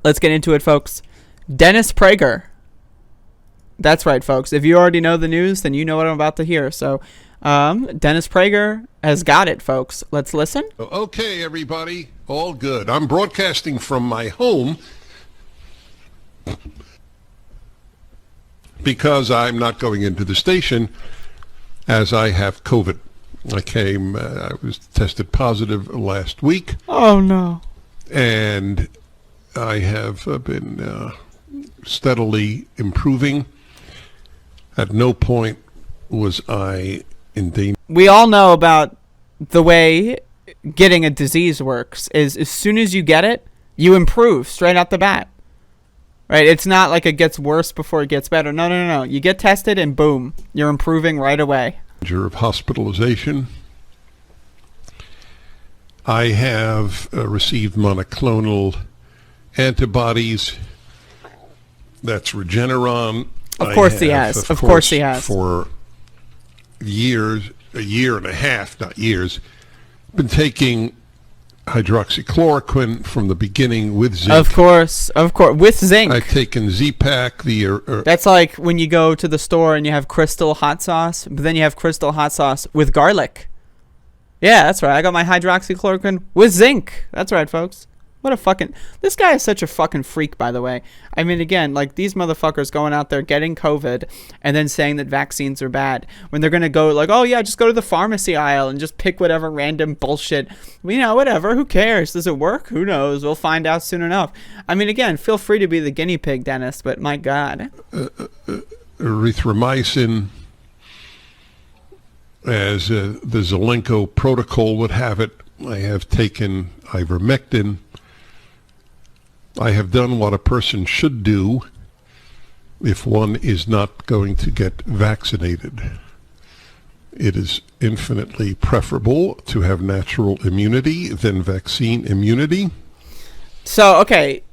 Let's get into it, folks. Dennis Prager. That's right, folks. If you already know the news, then you know what I'm about to hear. So, Dennis Prager has got it, folks. Let's listen. Okay, everybody. All good. I'm broadcasting from my home because I'm not going into the station as I have COVID. I was tested positive last week. Oh, no. And I have been steadily improving. At no point was I in danger. We all know about the way getting a disease works is as soon as you get it, you improve straight out the bat. Right? It's not like it gets worse before it gets better. No. You get tested and boom, you're improving right away. Of hospitalization. I have received monoclonal antibodies. That's Regeneron. Of course he has. For years, a year and a half, not years, been taking hydroxychloroquine from the beginning with zinc. Of course, with zinc. I've taken Z-Pak. That's like when you go to the store and you have Crystal hot sauce, but then you have Crystal hot sauce with garlic. Yeah, that's right. I got my hydroxychloroquine with zinc. That's right, folks. This guy is such a fucking freak, by the way. I mean, again, like these motherfuckers going out there getting COVID and then saying that vaccines are bad when they're going to go like, oh yeah, just go to the pharmacy aisle and just pick whatever random bullshit. Whatever. Who cares? Does it work? Who knows? We'll find out soon enough. I mean, again, feel free to be the guinea pig, Dennis, but my God. Erythromycin, as the Zelenko protocol would have it. I have taken ivermectin. I have done what a person should do if one is not going to get vaccinated. It is infinitely preferable to have natural immunity than vaccine immunity. So, okay,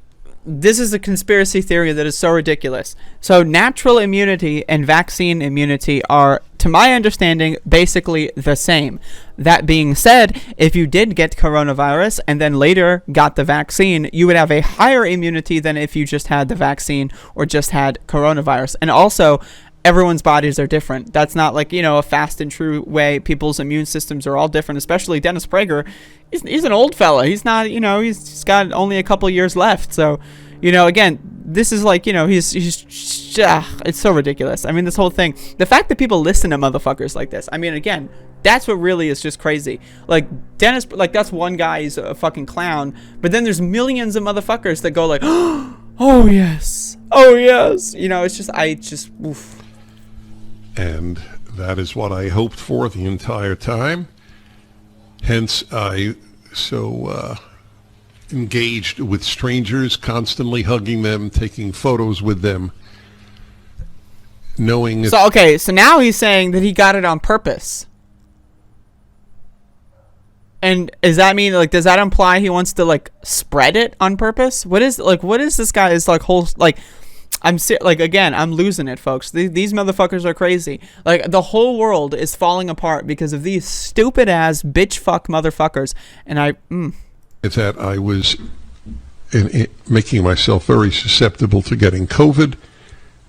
this is a conspiracy theory that is so ridiculous. So natural immunity and vaccine immunity are, to my understanding, basically the same. That being said, if you did get coronavirus and then later got the vaccine, you would have a higher immunity than if you just had the vaccine or just had coronavirus. And also, everyone's bodies are different. That's not like, a fast and true way. People's immune systems are all different, especially Dennis Prager. He's an old fella. He's not, he's got only a couple years left. So, again, this is like, it's so ridiculous. I mean, this whole thing, the fact that people listen to motherfuckers like this, I mean, again, that's what really is just crazy. Like Dennis, like that's one guy, he's a fucking clown, but then there's millions of motherfuckers that go like, oh yes. It's just, oof. And that is what I hoped for the entire time. Hence, I so engaged with strangers, constantly hugging them, taking photos with them, knowing... So now he's saying that he got it on purpose. And does that mean, like, does that imply he wants to, like, spread it on purpose? What is this guy's, like, whole, like... I'm losing it, folks. These motherfuckers are crazy. Like, the whole world is falling apart because of these stupid-ass bitch-fuck motherfuckers. And It's that I was making myself very susceptible to getting COVID,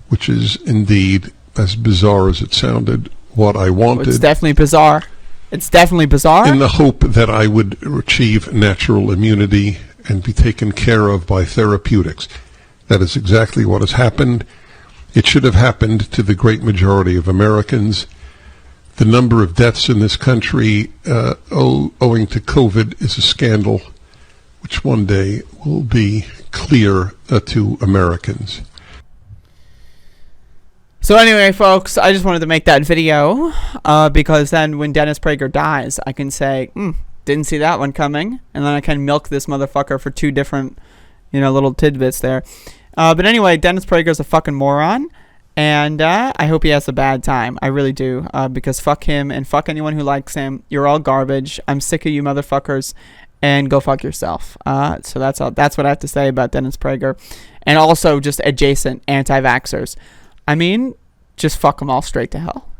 which is indeed, as bizarre as it sounded, what I wanted. It's definitely bizarre. In the hope that I would achieve natural immunity and be taken care of by therapeutics. That is exactly what has happened. It should have happened to the great majority of Americans. The number of deaths in this country owing to COVID is a scandal, which one day will be clear to Americans. So anyway, folks, I just wanted to make that video because then when Dennis Prager dies, I can say, didn't see that one coming, and then I can milk this motherfucker for two different, little tidbits there. But anyway, Dennis Prager's a fucking moron, and I hope he has a bad time. I really do, because fuck him and fuck anyone who likes him. You're all garbage. I'm sick of you motherfuckers, and go fuck yourself. So that's all. That's what I have to say about Dennis Prager, and also just adjacent anti-vaxxers. I mean, just fuck them all straight to hell.